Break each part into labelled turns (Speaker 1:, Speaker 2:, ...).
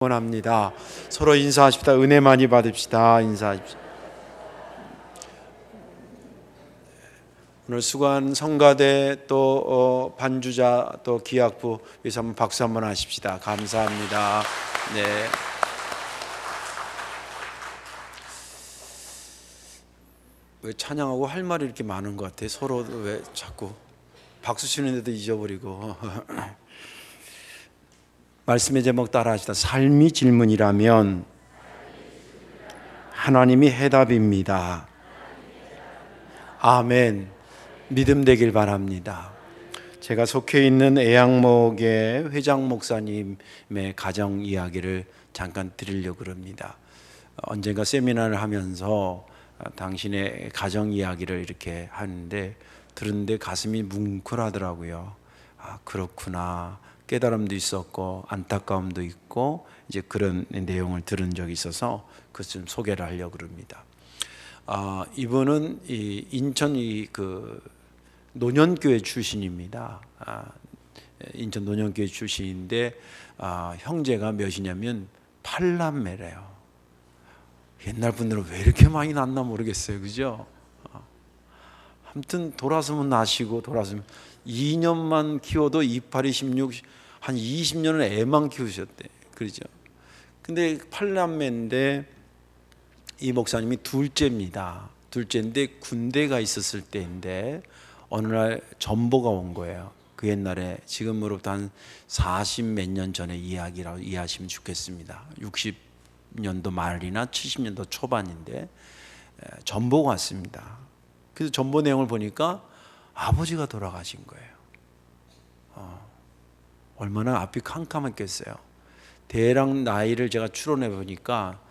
Speaker 1: 원합니다. 서로 인사하십시다. 은혜 많이 받읍시다. 인사하십시다. 오늘 수고한 성가대 또 반주자 또 기악부 위해서 한번 박수 한번 하십시다. 감사합니다. 네. 왜 찬양하고 할 말이 이렇게 많은 것 같아? 서로 왜 자꾸 박수 치는데도 잊어버리고. 말씀의 제목 따라하시다. 삶이 질문이라면 하나님이 해답입니다. 아멘. 믿음 되길 바랍니다. 제가 속해 있는 애양목의 회장 목사님의 가정 이야기를 잠깐 드리려고 합니다. 언젠가 세미나를 하면서 당신의 가정 이야기를 이렇게 하는데 들었는데 가슴이 뭉클하더라고요. 아, 그렇구나. 깨달음도 있었고 안타까움도 있고 이제 그런 내용을 들은 적이 있어서 그것 좀 소개를 하려고 합니다. 이분은 인천 노년교회 출신입니다. 인천 노년교회 출신인데 형제가 몇이냐면 8남매래요. 옛날 분들은 왜 이렇게 많이 낳나 모르겠어요, 그죠? 아무튼 돌아서면 나시고 돌아서면 2년만 키워도 28, 26, 한 20년을 애만 키우셨대. 그러죠. 근데 8남매인데 이 목사님이 둘째입니다. 둘째인데 군대가 있었을 때인데 어느 날 전보가 온 거예요. 그 옛날에 지금으로부터 한 40 몇 년 전의 이야기라고 이해하시면 좋겠습니다. 60년도 말이나 70년도 초반인데 전보가 왔습니다. 그래서 전보 내용을 보니까 아버지가 돌아가신 거예요. 얼마나 앞이 캄캄했겠어요. 대략 나이를 제가 추론해 보니까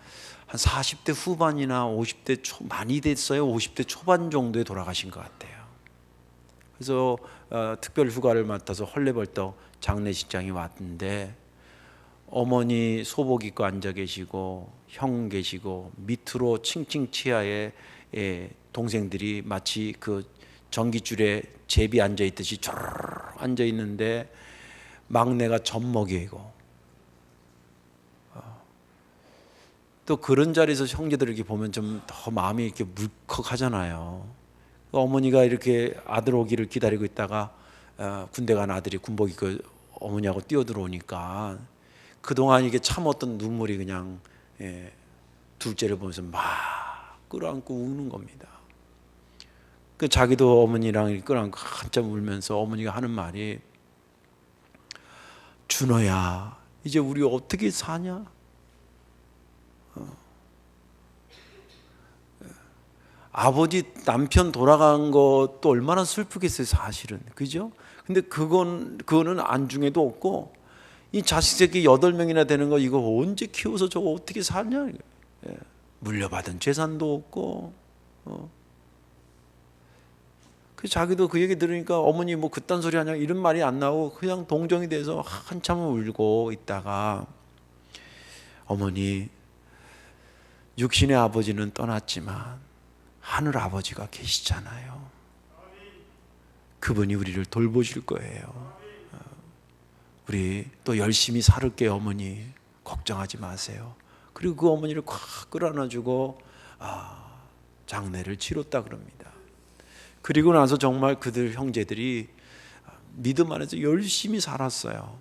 Speaker 1: 한 40대 후반이나 50대 많이 됐어요. 50대 초반 정도에 돌아가신 것 같아요. 그래서 특별 휴가를 맡아서 헐레벌떡 장례식장이 왔는데 어머니 소복 입고 앉아 계시고 형 계시고 밑으로 칭칭 치하에 동생들이 마치 그 전깃줄에 제비 앉아 있듯이 쪼르르 앉아 있는데 막내가 젖 먹이고 또 그런 자리에서 형제들을 이렇게 보면 좀 더 마음이 이렇게 물컥하잖아요. 어머니가 이렇게 아들 오기를 기다리고 있다가 군대 간 아들이 군복 입고 어머니하고 뛰어들어오니까 그동안 이게 참았던 눈물이 그냥 둘째를 보면서 막 끌어안고 우는 겁니다. 그 자기도 어머니랑 끌어안고 한참 울면서 어머니가 하는 말이 준호야 이제 우리 어떻게 사냐? 아버지 남편 돌아간 것도 얼마나 슬프겠어요 사실은. 그죠? 근데 그거는 안중에도 없고 이 자식 새끼 8명이나 되는 거 이거 언제 키워서 저거 어떻게 사냐? 물려받은 재산도 없고 그 자기도 그 얘기 들으니까 어머니 뭐 그딴 소리 하냐 이런 말이 안 나오고 그냥 동정이 돼서 한참 울고 있다가 어머니 육신의 아버지는 떠났지만 하늘 아버지가 계시잖아요. 그분이 우리를 돌보실 거예요. 우리 또 열심히 살을게요 어머니 걱정하지 마세요. 그리고 그 어머니를 콱 끌어안아주고 장례를 치렀다 그럽니다. 그리고 나서 정말 그들 형제들이 믿음 안에서 열심히 살았어요.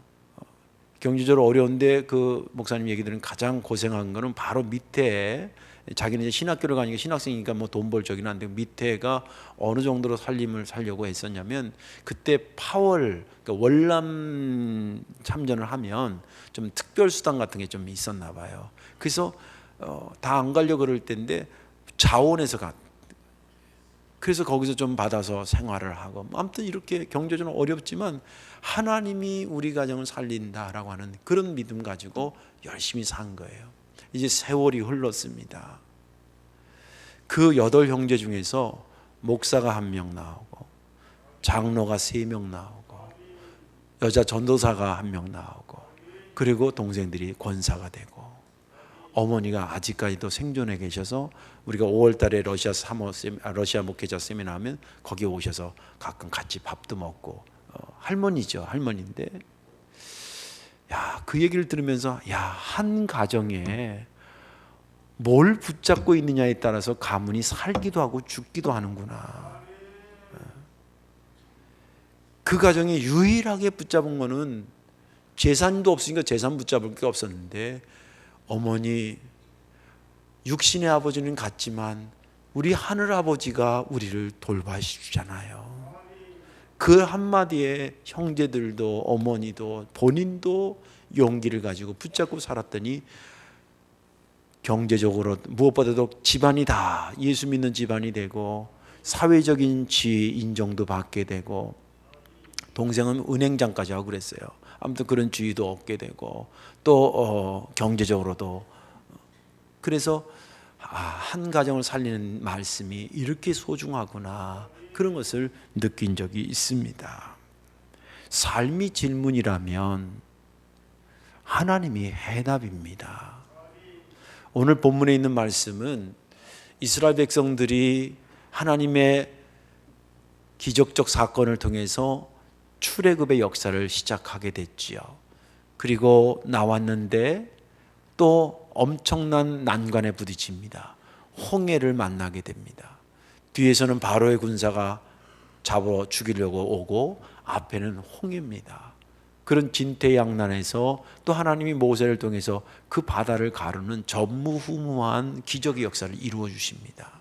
Speaker 1: 경제적으로 어려운데 그 목사님 얘기 들은 가장 고생한 거는 바로 밑에 자기는 이제 신학교를 가니까 신학생이니까 뭐 돈 벌 적이는 안 되고 밑에가 어느 정도로 살림을 살려고 했었냐면 그때 파월 그러니까 월남 참전을 하면 좀 특별 수당 같은 게 좀 있었나 봐요. 그래서 다 안 가려고 그럴 때인데 자원에서 그래서 거기서 좀 받아서 생활을 하고 아무튼 이렇게 경제적으로 어렵지만 하나님이 우리 가정을 살린다라고 하는 그런 믿음 가지고 열심히 산 거예요. 이제 세월이 흘렀습니다. 그 8형제 중에서 목사가 1명 나오고 장로가 3명 나오고 여자 전도사가 1명 나오고 그리고 동생들이 권사가 되고 어머니가 아직까지도 생존해 계셔서 우리가 5월 달에 러시아 목회자 세미나 하면 거기 오셔서 가끔 같이 밥도 먹고 할머니죠. 할머니인데 야, 그 얘기를 들으면서 야, 한 가정에 뭘 붙잡고 있느냐에 따라서 가문이 살기도 하고 죽기도 하는구나. 그 가정이 유일하게 붙잡은 거는 재산도 없으니까 재산 붙잡을 게 없었는데, 어머니, 육신의 아버지는 같지만 우리 하늘 아버지가 우리를 돌봐주잖아요. 그 한마디에 형제들도 어머니도 본인도 용기를 가지고 붙잡고 살았더니 경제적으로 무엇보다도 집안이 다 예수 믿는 집안이 되고 사회적인 지위 인정도 받게 되고, 동생은 은행장까지 하고 그랬어요. 아무튼 그런 지위도 얻게 되고 또 경제적으로도. 그래서 한 가정을 살리는 말씀이 이렇게 소중하구나, 그런 것을 느낀 적이 있습니다. 삶이 질문이라면 하나님이 해답입니다. 오늘 본문에 있는 말씀은 이스라엘 백성들이 하나님의 기적적 사건을 통해서 출애굽의 역사를 시작하게 됐지요. 그리고 나왔는데 또 엄청난 난관에 부딪힙니다. 홍해를 만나게 됩니다. 뒤에서는 바로의 군사가 잡아 죽이려고 오고 앞에는 홍해입니다. 그런 진퇴양난에서 또 하나님이 모세를 통해서 그 바다를 가르는 전무후무한 기적의 역사를 이루어 주십니다.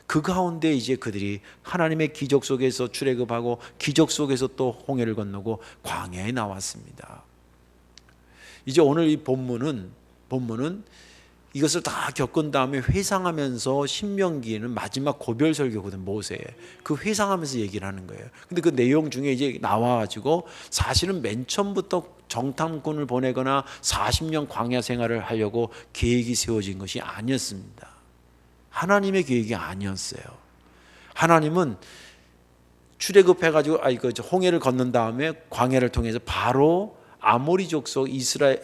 Speaker 1: 그 가운데 이제 그들이 하나님의 기적 속에서 출애굽하고 기적 속에서 또 홍해를 건너고 광야에 나왔습니다. 이제 오늘 이 본문은 이것을 다 겪은 다음에 회상하면서 신명기에는 마지막 고별 설교거든, 모세의. 그 회상하면서 얘기를 하는 거예요. 근데 그 내용 중에 이제 나와가지고 사실은 맨 처음부터 정탐꾼을 보내거나 40년 광야 생활을 하려고 계획이 세워진 것이 아니었습니다. 하나님의 계획이 아니었어요. 하나님은 출애굽해가지고 홍해를 건넌 다음에 광야를 통해서 바로 아모리 족속 이스라엘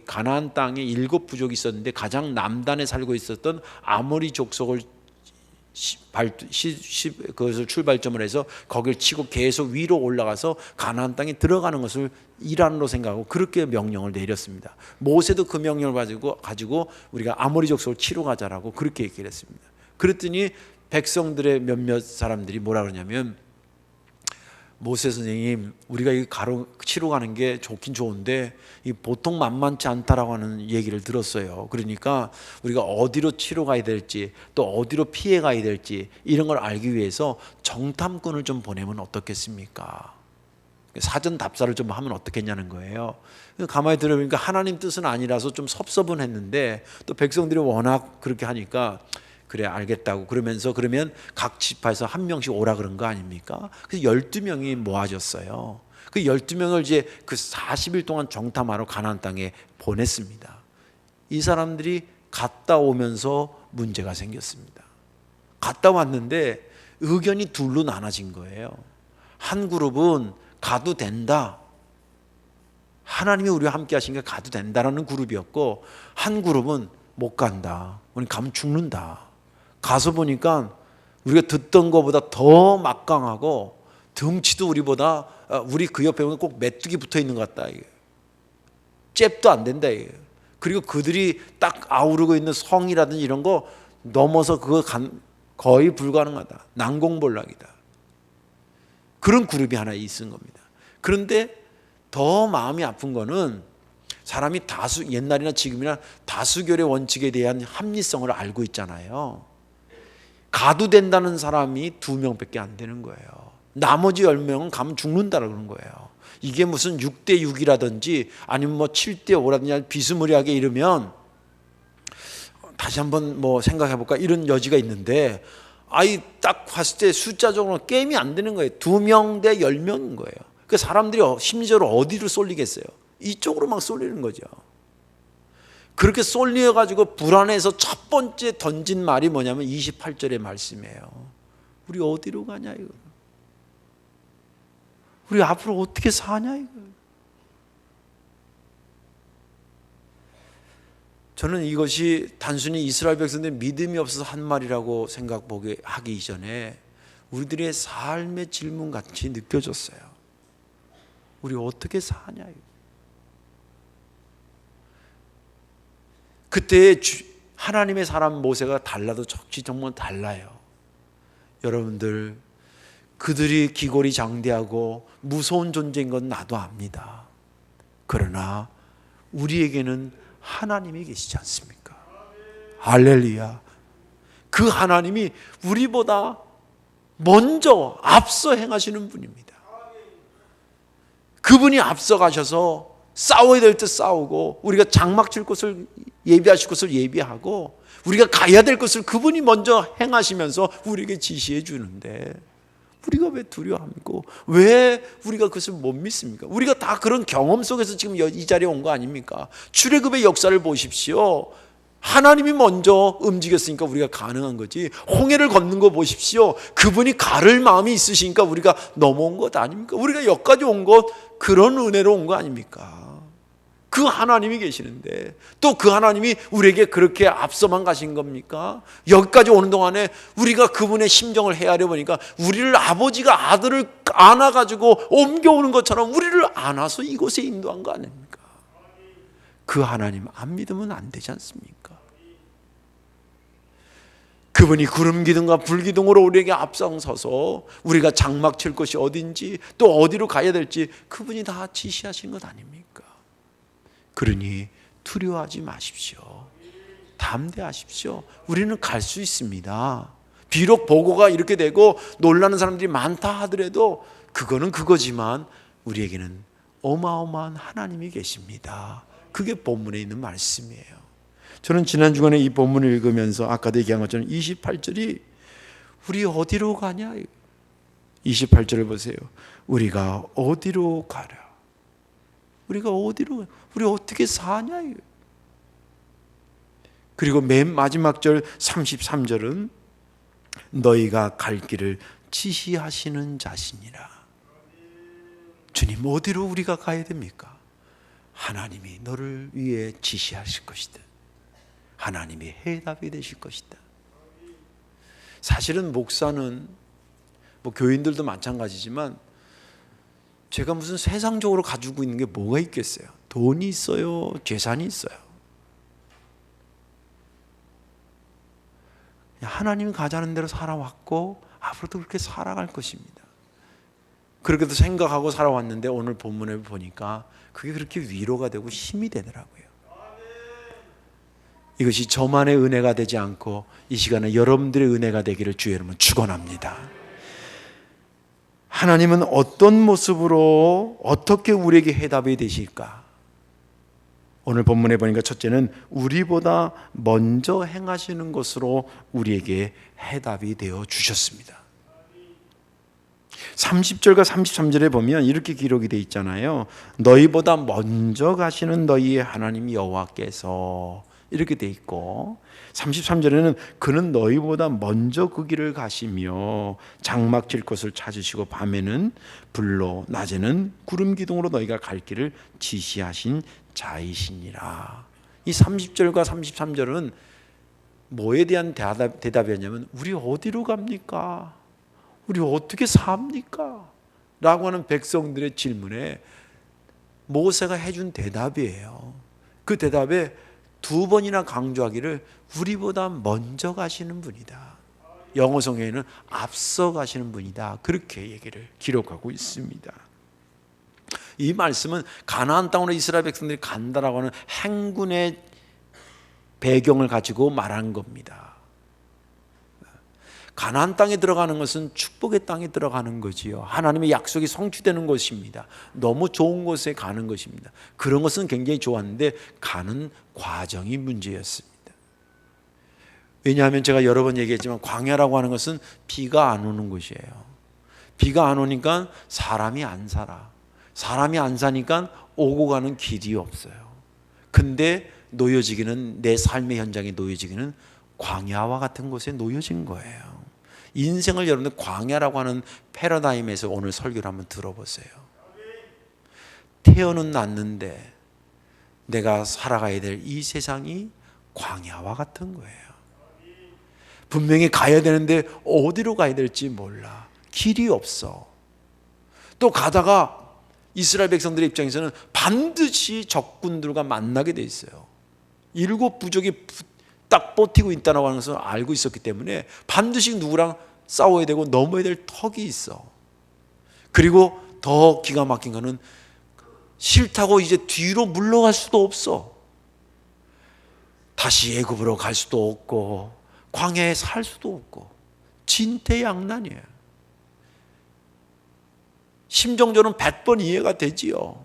Speaker 1: 가나안 땅에 7 부족이 있었는데 가장 남단에 살고 있었던 아모리 족속을 그것을 출발점을 해서 거기를 치고 계속 위로 올라가서 가나안 땅에 들어가는 것을 이란으로 생각하고 그렇게 명령을 내렸습니다. 모세도 그 명령을 가지고 우리가 아모리 족속을 치러 가자라고 그렇게 얘기를 했습니다. 그랬더니 백성들의 몇몇 사람들이 뭐라 그러냐면, 모세 선생님, 우리가 이 치러 가는 게 좋긴 좋은데 이 보통 만만치 않다라고 하는 얘기를 들었어요. 그러니까 우리가 어디로 치러 가야 될지 또 어디로 피해 가야 될지 이런 걸 알기 위해서 정탐꾼을 좀 보내면 어떻겠습니까? 사전 답사를 좀 하면 어떻겠냐는 거예요. 가만히 들어보니까 하나님 뜻은 아니라서 좀 섭섭은 또 백성들이 워낙 그렇게 하니까 그래 알겠다고 그러면서, 그러면 각 지파에서 한 명씩 오라 그런 거 아닙니까? 그래서 12명이 모아졌어요. 그 12명을 이제 그 40일 동안 정탐하러 가나안 땅에 보냈습니다. 이 사람들이 갔다 오면서 문제가 생겼습니다. 갔다 왔는데 의견이 둘로 나눠진 거예요. 한 그룹은 가도 된다, 하나님이 우리와 함께 하시니까 가도 된다라는 그룹이었고, 한 그룹은 못 간다, 우리 가면 죽는다. 가서 보니까 우리가 듣던 것보다 더 막강하고 덩치도 우리보다, 우리 그 옆에 보면 꼭 메뚜기 붙어 있는 것 같다, 잽도 안 된다. 그리고 그들이 딱 아우르고 있는 성이라든지 이런 거 넘어서 그거 거의 불가능하다, 난공불락이다. 그런 그룹이 하나 있은 겁니다. 그런데 더 마음이 아픈 거는 사람이 옛날이나 지금이나 다수결의 원칙에 대한 합리성을 알고 있잖아요. 가도 된다는 사람이 2명밖에 안 되는 거예요. 나머지 10명은 가면 죽는다라고 그러는 거예요. 이게 무슨 6대 6이라든지 아니면 뭐 7대 5라든지 비스무리하게 이러면 다시 한번 뭐 생각해 볼까 이런 여지가 있는데, 딱 봤을 때 숫자적으로 게임이 안 되는 거예요. 2명 대 10명인 거예요. 그 사람들이 심리적으로 어디를 쏠리겠어요? 이쪽으로 막 쏠리는 거죠. 그렇게 쏠려가지고 불안해서 첫 번째 던진 말이 뭐냐면 28절의 말씀이에요. 우리 어디로 가냐 이거. 우리 앞으로 어떻게 사냐 이거. 저는 이것이 단순히 이스라엘 백성들의 믿음이 없어서 한 말이라고 하기 이전에 우리들의 삶의 질문 같이 느껴졌어요. 우리 어떻게 사냐 이거. 그때 하나님의 사람 모세가 달라도 정말 달라요. 여러분들, 그들이 기골이 장대하고 무서운 존재인 건 나도 압니다. 그러나 우리에게는 하나님이 계시지 않습니까? 할렐루야. 그 하나님이 우리보다 먼저 앞서 행하시는 분입니다. 그분이 앞서 가셔서 싸워야 될 때 싸우고, 우리가 장막 칠 곳을 예비하실 곳을 예비하고, 우리가 가야 될 것을 그분이 먼저 행하시면서 우리에게 지시해 주는데 우리가 왜 두려워합니까? 왜 우리가 그것을 못 믿습니까? 우리가 다 그런 경험 속에서 지금 이 자리에 온 거 아닙니까? 출애굽의 역사를 보십시오. 하나님이 먼저 움직였으니까 우리가 가능한 거지. 홍해를 걷는 거 보십시오. 그분이 가를 마음이 있으시니까 우리가 넘어온 것 아닙니까? 우리가 여기까지 온 것 그런 은혜로 온 거 아닙니까? 그 하나님이 계시는데 또 그 하나님이 우리에게 그렇게 앞서만 가신 겁니까? 여기까지 오는 동안에 우리가 그분의 심정을 헤아려 보니까 우리를 아버지가 아들을 안아가지고 옮겨오는 것처럼 우리를 안아서 이곳에 인도한 거 아닙니까? 그 하나님 안 믿으면 안 되지 않습니까? 그분이 구름 기둥과 불 기둥으로 우리에게 앞장서서 우리가 장막 칠 곳이 어딘지 또 어디로 가야 될지 그분이 다 지시하신 것 아닙니까? 그러니 두려워하지 마십시오. 담대하십시오. 우리는 갈 수 있습니다. 비록 보고가 이렇게 되고 놀라는 사람들이 많다 하더라도 그거는 그거지만 우리에게는 어마어마한 하나님이 계십니다. 그게 본문에 있는 말씀이에요. 저는 지난 주간에 이 본문을 읽으면서 아까도 얘기한 것처럼 28절이 우리 어디로 가냐? 28절을 보세요. 우리가 어디로 가랴? 우리가 어디로, 우리 어떻게 사냐? 그리고 맨 마지막 절 33절은 너희가 갈 길을 지시하시는 자시니라. 주님, 어디로 우리가 가야 됩니까? 하나님이 너를 위해 지시하실 것이다. 하나님이 해답이 되실 것이다. 사실은 목사는 교인들도 마찬가지지만 제가 무슨 세상적으로 가지고 있는 게 뭐가 있겠어요? 돈이 있어요? 재산이 있어요? 하나님이 가자는 대로 살아왔고 앞으로도 그렇게 살아갈 것입니다. 그렇게도 생각하고 살아왔는데 오늘 본문을 보니까 그게 그렇게 위로가 되고 힘이 되더라고요. 이것이 저만의 은혜가 되지 않고 이 시간에 여러분들의 은혜가 되기를 주의 이름으로 축원합니다. 하나님은 어떤 모습으로 어떻게 우리에게 해답이 되실까? 오늘 본문에 보니까 첫째는 우리보다 먼저 행하시는 것으로 우리에게 해답이 되어 주셨습니다. 30절과 33절에 보면 이렇게 기록이 되어 있잖아요. 너희보다 먼저 가시는 너희의 하나님 여호와께서, 이렇게 되어 있고 33절에는 그는 너희보다 먼저 그 길을 가시며 장막 칠 곳을 찾으시고 밤에는 불로 낮에는 구름 기둥으로 너희가 갈 길을 지시하신 자이시니라. 이 30절과 33절은 뭐에 대한 대답이었냐면 우리 어디로 갑니까? 우리 어떻게 삽니까? 라고 하는 백성들의 질문에 모세가 해준 대답이에요. 그 대답에 두 번이나 강조하기를 우리보다 먼저 가시는 분이다. 영어 성경에는 앞서 가시는 분이다. 그렇게 얘기를 기록하고 있습니다. 이 말씀은 가나안 땅으로 이스라엘 백성들이 간다라고 하는 행군의 배경을 가지고 말한 겁니다. 가나안 땅에 들어가는 것은 축복의 땅에 들어가는 거지요. 하나님의 약속이 성취되는 것입니다. 너무 좋은 곳에 가는 것입니다. 그런 것은 굉장히 좋았는데 가는 과정이 문제였습니다. 왜냐하면 제가 여러 번 얘기했지만 광야라고 하는 것은 비가 안 오는 곳이에요. 비가 안 오니까 사람이 안 살아. 사람이 안 사니까 오고 가는 길이 없어요. 근데 놓여지기는, 내 삶의 현장에 놓여지기는 광야와 같은 곳에 놓여진 거예요. 인생을 여러분들 광야라고 하는 패러다임에서 오늘 설교를 한번 들어보세요. 태어는 났는데 내가 살아가야 될 이 세상이 광야와 같은 거예요. 분명히 가야 되는데 어디로 가야 될지 몰라. 길이 없어. 또 가다가 이스라엘 백성들의 입장에서는 반드시 적군들과 만나게 돼 있어요. 일곱 부족이 딱 버티고 있다는 것을 알고 있었기 때문에 반드시 누구랑 싸워야 되고 넘어야 될 턱이 있어. 그리고 더 기가 막힌 거는 싫다고 이제 뒤로 물러갈 수도 없어. 다시 애굽으로 갈 수도 없고 광야에 살 수도 없고 진퇴양난이에요. 심정적으로는 100번 이해가 되지요.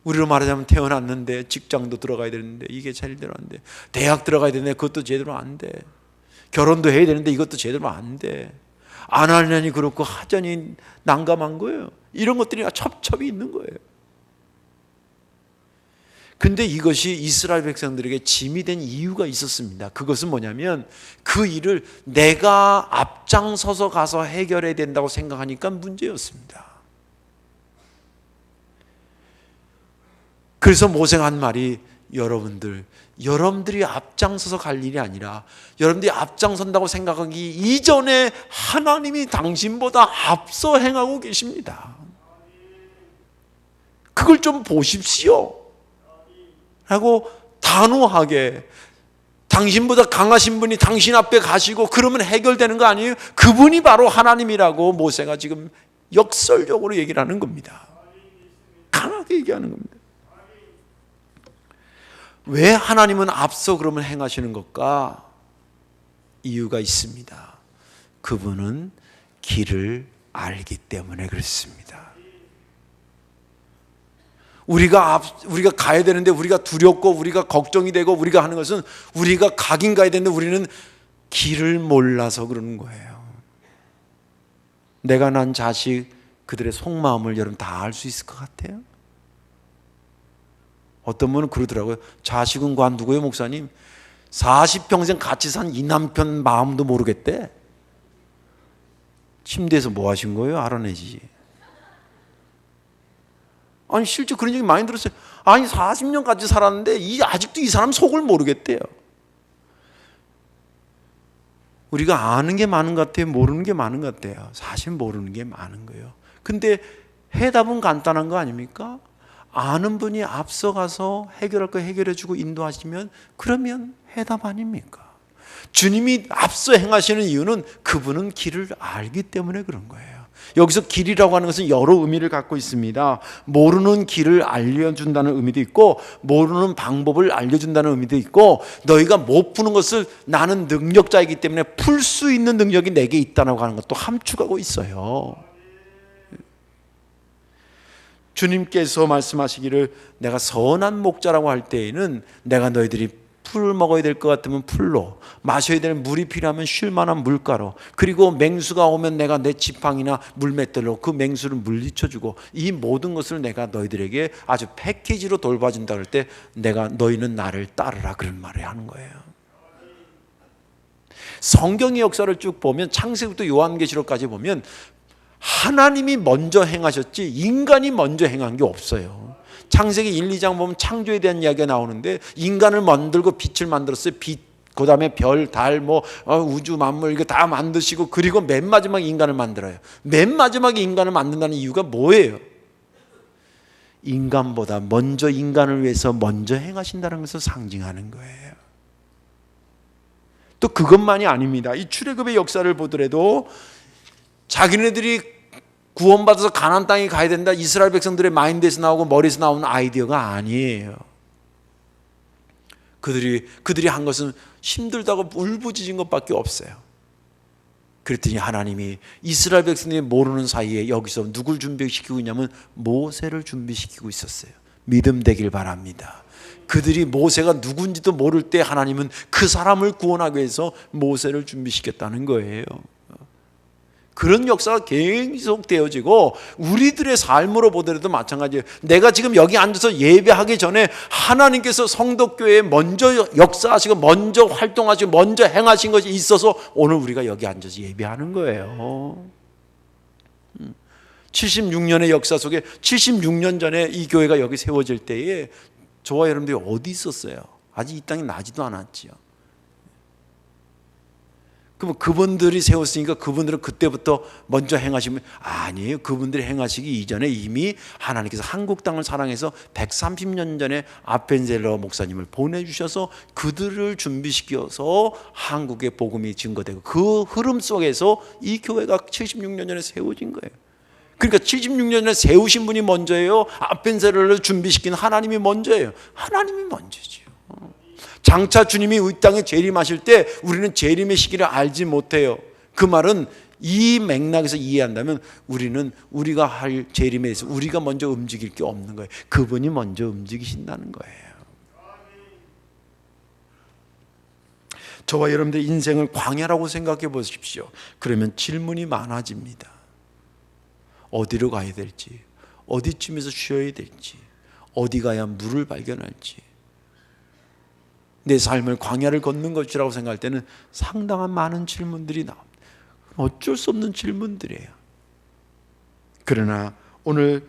Speaker 1: 우리로 말하자면 태어났는데 직장도 들어가야 되는데 이게 제대로 안 돼. 대학 들어가야 되는데 그것도 제대로 안 돼. 결혼도 해야 되는데 이것도 제대로 안 돼. 안 하려니 그렇고 하자니 난감한 거예요. 이런 것들이 첩첩이 있는 거예요. 근데 이것이 이스라엘 백성들에게 짐이 된 이유가 있었습니다. 그것은 뭐냐면 그 일을 내가 앞장서서 가서 해결해야 된다고 생각하니까 문제였습니다. 그래서 모세가 한 말이 여러분들이 앞장서서 갈 일이 아니라 여러분들이 앞장선다고 생각하기 이전에 하나님이 당신보다 앞서 행하고 계십니다. 그걸 좀 보십시오 하고 단호하게, 당신보다 강하신 분이 당신 앞에 가시고 그러면 해결되는 거 아니에요? 그분이 바로 하나님이라고 모세가 지금 역설적으로 얘기를 하는 겁니다. 강하게 얘기하는 겁니다. 왜 하나님은 앞서 그러면 행하시는 것과 이유가 있습니다. 그분은 길을 알기 때문에 그렇습니다. 우리가 가야 되는데 우리가 두렵고 우리가 걱정이 되고 우리가 하는 것은 우리가 가긴 가야 되는데 우리는 길을 몰라서 그러는 거예요. 내가 난 자식 그들의 속마음을 여러분 다 알 수 있을 것 같아요? 어떤 분은 그러더라고요. 자식은 관 누구예요 목사님? 40평생 같이 산 이 남편 마음도 모르겠대. 침대에서 뭐 하신 거예요? 알아내지. 아니 실제 그런 얘기 많이 들었어요. 아니 40년 같이 살았는데 아직도 이 사람 속을 모르겠대요. 우리가 아는 게 많은 것 같아요? 모르는 게 많은 것 같아요? 사실 모르는 게 많은 거예요. 근데 해답은 간단한 거 아닙니까? 아는 분이 앞서가서 해결할 거 해결해주고 인도하시면 그러면 해답 아닙니까? 주님이 앞서 행하시는 이유는 그분은 길을 알기 때문에 그런 거예요. 여기서 길이라고 하는 것은 여러 의미를 갖고 있습니다. 모르는 길을 알려준다는 의미도 있고 모르는 방법을 알려준다는 의미도 있고 너희가 못 푸는 것을 나는 능력자이기 때문에 풀 수 있는 능력이 내게 있다고 하는 것도 함축하고 있어요. 주님께서 말씀하시기를 내가 선한 목자라고 할 때에는 내가 너희들이 풀을 먹어야 될 것 같으면 풀로, 마셔야 될 물이 필요하면 쉴 만한 물가로, 그리고 맹수가 오면 내가 내 지팡이나 물맷돌로 그 맹수를 물리쳐주고 이 모든 것을 내가 너희들에게 아주 패키지로 돌봐준다 그럴 때 내가 너희는 나를 따르라 그런 말을 하는 거예요. 성경의 역사를 쭉 보면 창세기부터 요한계시록까지 보면 하나님이 먼저 행하셨지 인간이 먼저 행한 게 없어요. 창세기 1, 2장 보면 창조에 대한 이야기가 나오는데 인간을 만들고 빛을 만들었어요. 빛, 그 다음에 별, 달, 우주 만물 이거 다 만드시고 그리고 맨 마지막에 인간을 만들어요. 맨 마지막에 인간을 만든다는 이유가 뭐예요? 인간보다 먼저 인간을 위해서 먼저 행하신다는 것을 상징하는 거예요. 또 그것만이 아닙니다. 이 출애굽의 역사를 보더라도 자기네들이 구원받아서 가나안 땅에 가야 된다. 이스라엘 백성들의 마인드에서 나오고 머리에서 나오는 아이디어가 아니에요. 그들이 한 것은 힘들다고 울부짖은 것밖에 없어요. 그랬더니 하나님이 이스라엘 백성들이 모르는 사이에 여기서 누굴 준비시키고 있냐면 모세를 준비시키고 있었어요. 믿음 되길 바랍니다. 그들이 모세가 누군지도 모를 때 하나님은 그 사람을 구원하기 위해서 모세를 준비시켰다는 거예요. 그런 역사가 계속되어지고 우리들의 삶으로 보더라도 마찬가지예요. 내가 지금 여기 앉아서 예배하기 전에 하나님께서 성덕교회에 먼저 역사하시고 먼저 활동하시고 먼저 행하신 것이 있어서 오늘 우리가 여기 앉아서 예배하는 거예요. 76년의 역사 속에 76년 전에 이 교회가 여기 세워질 때에 저와 여러분들이 어디 있었어요? 아직 이 땅에 나지도 않았지요. 그럼 그분들이 세웠으니까 그분들은 그때부터 먼저 행하시면 아니에요. 그분들이 행하시기 이전에 이미 하나님께서 한국 땅을 사랑해서 130년 전에 아펜젤러 목사님을 보내주셔서 그들을 준비시켜서 한국의 복음이 증거되고 그 흐름 속에서 이 교회가 76년 전에 세워진 거예요. 그러니까 76년 전에 세우신 분이 먼저예요? 아펜젤러를 준비시킨 하나님이 먼저예요? 하나님이 먼저죠. 장차 주님이 이 땅에 재림하실 때 우리는 재림의 시기를 알지 못해요. 그 말은 이 맥락에서 이해한다면 우리는 우리가 할 재림에 대해서 우리가 먼저 움직일 게 없는 거예요. 그분이 먼저 움직이신다는 거예요. 저와 여러분들의 인생을 광야라고 생각해 보십시오. 그러면 질문이 많아집니다. 어디로 가야 될지, 어디쯤에서 쉬어야 될지, 어디 가야 물을 발견할지, 내 삶을 광야를 걷는 것이라고 생각할 때는 상당한 많은 질문들이 나옵니다. 어쩔 수 없는 질문들이에요. 그러나 오늘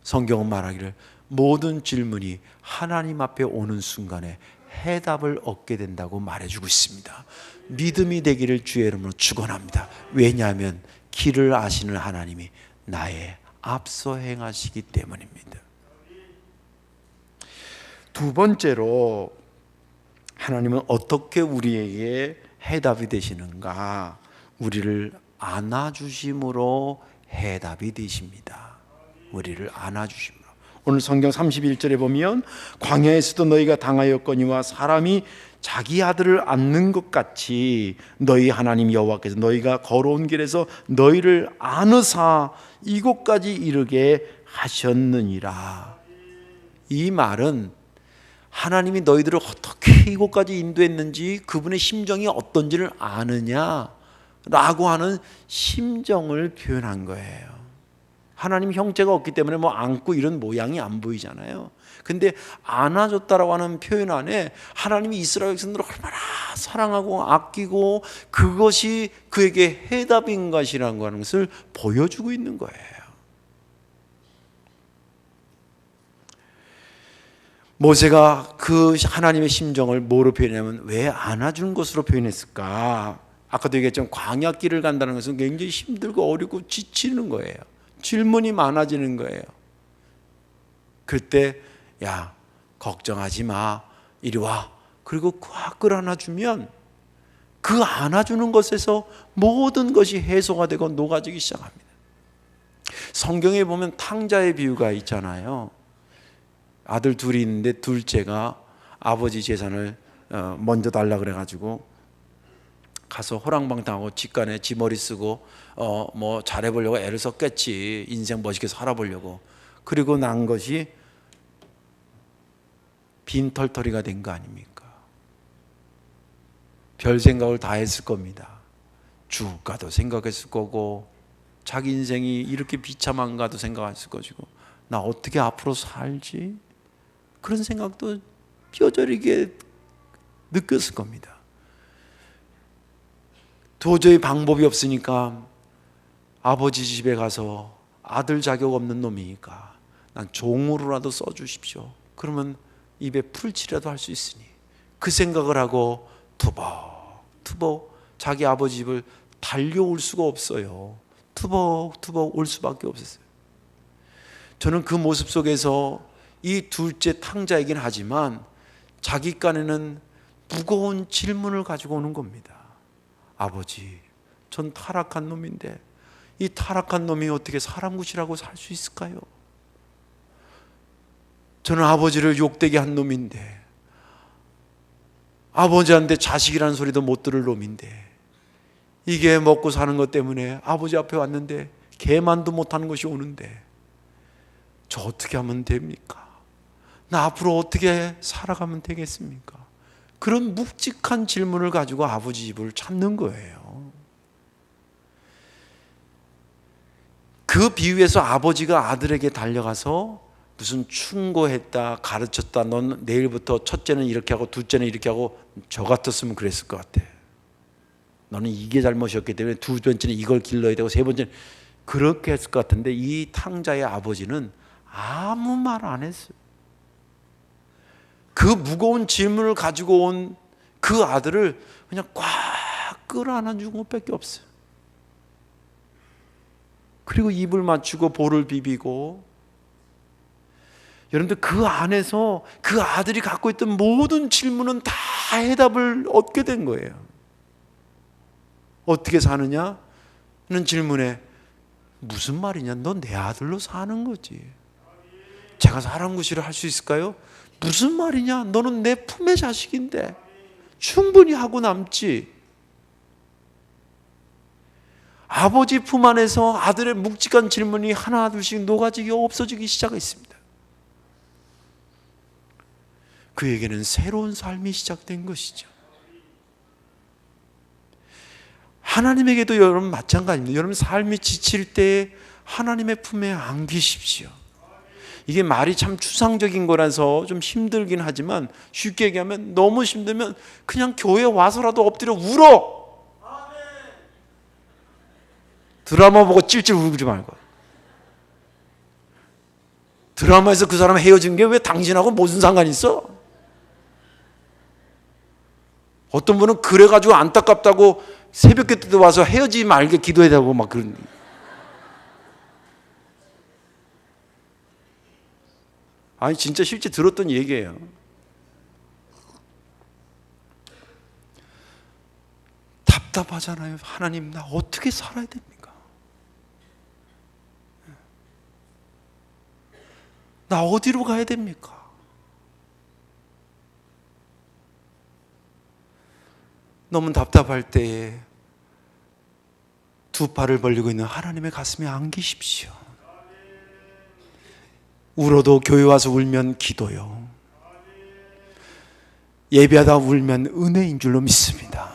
Speaker 1: 성경은 말하기를 모든 질문이 하나님 앞에 오는 순간에 해답을 얻게 된다고 말해주고 있습니다. 믿음이 되기를 주의 이름으로 축원합니다. 왜냐하면 길을 아시는 하나님이 나의 앞서 행하시기 때문입니다. 두 번째로 하나님은 어떻게 우리에게 해답이 되시는가? 우리를 안아주심으로 해답이 되십니다. 우리를 안아주심으로. 오늘 성경 31절에 보면 광야에서도 너희가 당하였거니와 사람이 자기 아들을 안는 것 같이 너희 하나님 여호와께서 너희가 걸어온 길에서 너희를 안으사 이곳까지 이르게 하셨느니라. 이 말은 하나님이 너희들을 어떻게 이곳까지 인도했는지 그분의 심정이 어떤지를 아느냐라고 하는 심정을 표현한 거예요. 하나님 형체가 없기 때문에 뭐 안고 이런 모양이 안 보이잖아요. 근데 안아줬다라고 하는 표현 안에 하나님이 이스라엘 백성들을 얼마나 사랑하고 아끼고 그것이 그에게 해답인 것이라는 것을 보여주고 있는 거예요. 모세가 그 하나님의 심정을 뭐로 표현하면 왜 안아주는 것으로 표현했을까? 아까도 얘기했지만 광야길을 간다는 것은 굉장히 힘들고 어렵고 지치는 거예요. 질문이 많아지는 거예요. 그때 야 걱정하지 마 이리 와. 그리고 꽉 끌어안아주면 그 안아주는 것에서 모든 것이 해소가 되고 녹아지기 시작합니다. 성경에 보면 탕자의 비유가 있잖아요. 아들 둘이 있는데 둘째가 아버지 재산을 먼저 달라 그래가지고 가서 호랑방탕하고 집간에 지 머리 쓰고 뭐 잘해보려고 애를 썼겠지. 인생 멋있게 살아보려고. 그리고 난 것이 빈털터리가 된 거 아닙니까? 별 생각을 다 했을 겁니다. 죽을까도 생각했을 거고 자기 인생이 이렇게 비참한가도 생각했을 것이고 나 어떻게 앞으로 살지? 그런 생각도 뼈저리게 느꼈을 겁니다. 도저히 방법이 없으니까 아버지 집에 가서 아들 자격 없는 놈이니까 난 종으로라도 써주십시오. 그러면 입에 풀칠이라도 할 수 있으니 그 생각을 하고 투벅투벅 자기 아버지 집을 달려올 수가 없어요. 투벅투벅 올 수밖에 없었어요. 저는 그 모습 속에서 이 둘째 탕자이긴 하지만 자기 깐에는 무거운 질문을 가지고 오는 겁니다. 아버지, 전 타락한 놈인데 이 타락한 놈이 어떻게 사람 굿이라고 살 수 있을까요? 저는 아버지를 욕되게 한 놈인데 아버지한테 자식이라는 소리도 못 들을 놈인데 이게 먹고 사는 것 때문에 아버지 앞에 왔는데 개만도 못하는 것이 오는데 저 어떻게 하면 됩니까? 나 앞으로 어떻게 살아가면 되겠습니까? 그런 묵직한 질문을 가지고 아버지 집을 찾는 거예요. 그 비유에서 아버지가 아들에게 달려가서 무슨 충고했다, 가르쳤다, 넌 내일부터 첫째는 이렇게 하고 둘째는 이렇게 하고 저 같았으면 그랬을 것 같아. 너는 이게 잘못이었기 때문에 두 번째는 이걸 길러야 되고 세 번째는 그렇게 했을 것 같은데 이 탕자의 아버지는 아무 말 안 했어요. 그 무거운 질문을 가지고 온 그 아들을 그냥 꽉 끌어안아준 것밖에 없어요. 그리고 입을 맞추고 볼을 비비고, 여러분들 그 안에서 그 아들이 갖고 있던 모든 질문은 다 해답을 얻게 된 거예요. 어떻게 사느냐는 질문에 무슨 말이냐? 너 내 아들로 사는 거지. 제가 사람 구실을 할 수 있을까요? 무슨 말이냐? 너는 내 품의 자식인데 충분히 하고 남지. 아버지 품 안에서 아들의 묵직한 질문이 하나 둘씩 녹아지기 없어지기 시작했습니다. 그에게는 새로운 삶이 시작된 것이죠. 하나님에게도 여러분 마찬가지입니다. 여러분 삶이 지칠 때 하나님의 품에 안기십시오. 이게 말이 참 추상적인 거라서 좀 힘들긴 하지만, 쉽게 얘기하면 너무 힘들면 그냥 교회 와서라도 엎드려 울어. 드라마 보고 찔찔 울지 말고. 드라마에서 그 사람 헤어진 게 왜 당신하고 무슨 상관이 있어? 어떤 분은 그래가지고 안타깝다고 새벽 기도 와서 헤어지지 말게 기도해야 되고 막 그런. 아니 진짜 실제 들었던 얘기예요. 답답하잖아요. 하나님, 나 어떻게 살아야 됩니까? 나 어디로 가야 됩니까? 너무 답답할 때에 두 팔을 벌리고 있는 하나님의 가슴에 안기십시오. 울어도 교회 와서 울면 기도요. 예배하다 울면 은혜인 줄로 믿습니다.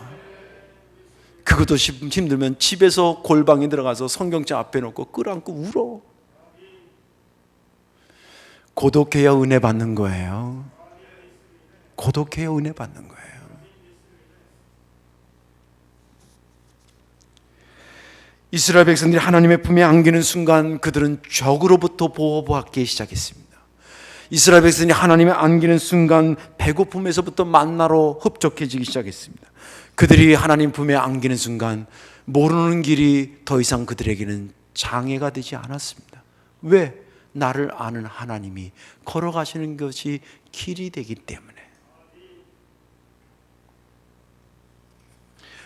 Speaker 1: 그것도 힘들면 집에서 골방에 들어가서 성경책 앞에 놓고 끌어안고 울어. 고독해야 은혜 받는 거예요. 고독해야 은혜 받는 거예요. 이스라엘 백성들이 하나님의 품에 안기는 순간 그들은 적으로부터 보호받기 시작했습니다. 이스라엘 백성들이 하나님의 안기는 순간 배고픔에서부터 만나로 흡족해지기 시작했습니다. 그들이 하나님 품에 안기는 순간 모르는 길이 더 이상 그들에게는 장애가 되지 않았습니다. 왜? 나를 아는 하나님이 걸어가시는 것이 길이 되기 때문에.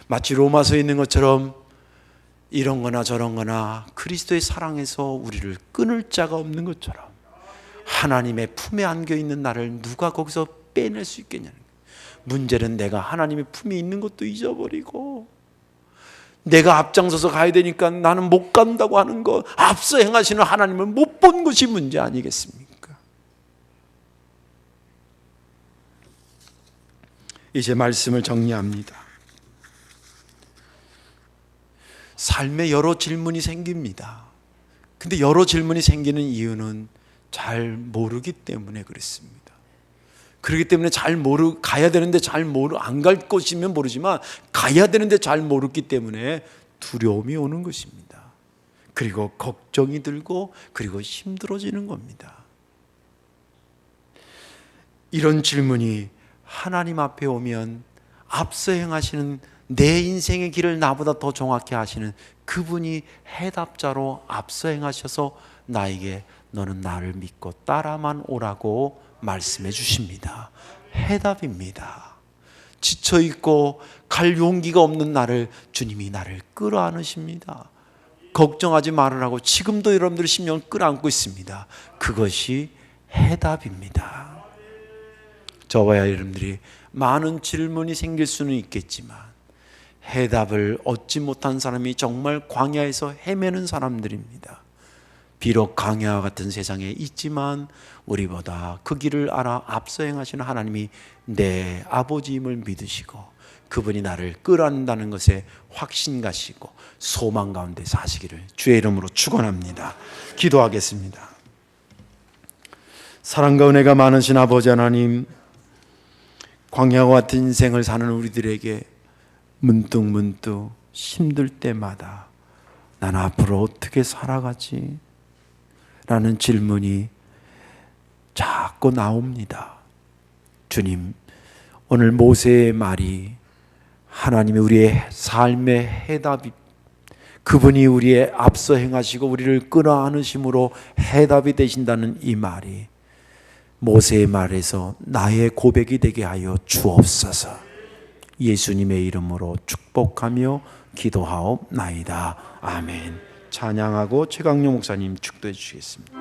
Speaker 1: 마치 로마서에 있는 것처럼 이런 거나 저런 거나 그리스도의 사랑에서 우리를 끊을 자가 없는 것처럼 하나님의 품에 안겨 있는 나를 누가 거기서 빼낼 수 있겠냐는 거예요. 문제는 내가 하나님의 품에 있는 것도 잊어버리고 내가 앞장서서 가야 되니까 나는 못 간다고 하는 것, 앞서 행하시는 하나님을 못 본 것이 문제 아니겠습니까? 이제 말씀을 정리합니다. 삶에 여러 질문이 생깁니다. 근데 여러 질문이 생기는 이유는 잘 모르기 때문에 그렇습니다. 그렇기 때문에 가야 되는데 안 갈 것이면 모르지만 가야 되는데 잘 모르기 때문에 두려움이 오는 것입니다. 그리고 걱정이 들고 그리고 힘들어지는 겁니다. 이런 질문이 하나님 앞에 오면 앞서 행하시는 내 인생의 길을 나보다 더 정확히 하시는 그분이 해답자로 앞서 행하셔서 나에게 너는 나를 믿고 따라만 오라고 말씀해 주십니다. 해답입니다. 지쳐있고 갈 용기가 없는 나를 주님이 나를 끌어안으십니다. 걱정하지 말으라고 지금도 여러분들의 심령을 끌어안고 있습니다. 그것이 해답입니다. 저와 여러분들이 많은 질문이 생길 수는 있겠지만 해답을 얻지 못한 사람이 정말 광야에서 헤매는 사람들입니다. 비록 광야와 같은 세상에 있지만 우리보다 그 길을 알아 앞서 행하시는 하나님이 내 아버지임을 믿으시고 그분이 나를 끌어안는다는 것에 확신 가시고 소망 가운데 사시기를 주의 이름으로 축원합니다. 기도하겠습니다. 사랑과 은혜가 많으신 아버지 하나님, 광야와 같은 인생을 사는 우리들에게 문득문득 힘들 때마다 난 앞으로 어떻게 살아가지? 라는 질문이 자꾸 나옵니다. 주님, 오늘 모세의 말이 하나님이 우리의 삶의 해답이, 그분이 우리의 앞서 행하시고 우리를 끌어안으심으로 해답이 되신다는 이 말이 모세의 말에서 나의 고백이 되게 하여 주옵소서. 예수님의 이름으로 축복하며 기도하옵나이다. 아멘. 찬양하고 최강용 목사님 축도해 주시겠습니다.